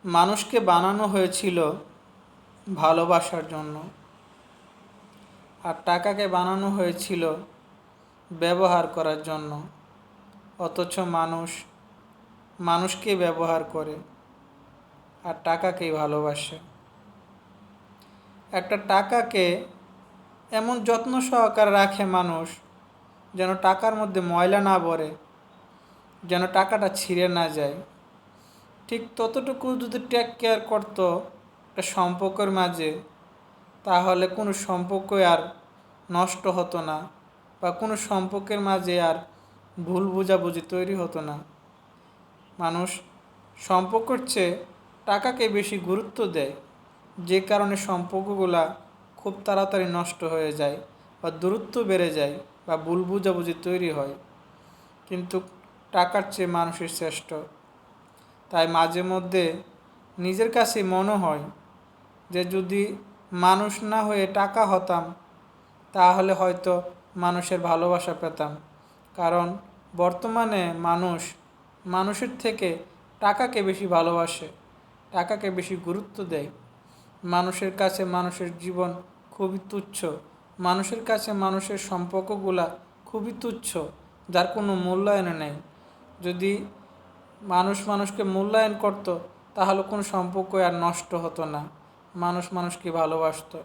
মানুষকে বানানো হয়েছিল ভালোবাসার জন্য, আর টাকাকে বানানো হয়েছিল ব্যবহার করার জন্য। অথচ মানুষ মানুষকে ব্যবহার করে আর টাকাকেই ভালোবাসে। একটা টাকাকে এমন যত্ন সহকারে রাখে মানুষ, যেন টাকার মধ্যে ময়লা না পড়ে, যেন টাকাটা ছিঁড়ে না যায়। ঠিক ততটুকু যদি টেক কেয়ার করতো একটা সম্পর্কের মাঝে, তাহলে কোনো সম্পর্কই আর নষ্ট হতো না, বা কোনো সম্পর্কের মাঝে আর ভুল বোঝাবুঝি তৈরি হতো না। মানুষ সম্পর্কের চেয়ে টাকাকে বেশি গুরুত্ব দেয়, যে কারণে সম্পর্কগুলা খুব তাড়াতাড়ি নষ্ট হয়ে যায়, বা দূরত্ব বেড়ে যায়, বা ভুল বোঝাবুঝি তৈরি হয়। কিন্তু টাকার চেয়ে মানুষের শ্রেষ্ঠ। তাই মাঝে মধ্যে নিজের কাছে মনে হয় যে যদি মানুষ না হয়ে টাকা হতাম, তাহলে হয়তো মানুষের ভালোবাসা পেতাম। কারণ বর্তমানে মানুষের থেকে টাকাকে বেশি ভালোবাসে, টাকাকে বেশি গুরুত্ব দেয়। মানুষের কাছে মানুষের জীবন খুবই তুচ্ছ, মানুষের কাছে মানুষের সম্পর্কগুলা খুবই তুচ্ছ, যার কোনো মূল্যায়ন নেই। যদি মানুষকে মূল্যায়ন করত, তাহলে কোনো সম্পর্ক আর নষ্ট হতো না, মানুষকে ভালোবাসতো।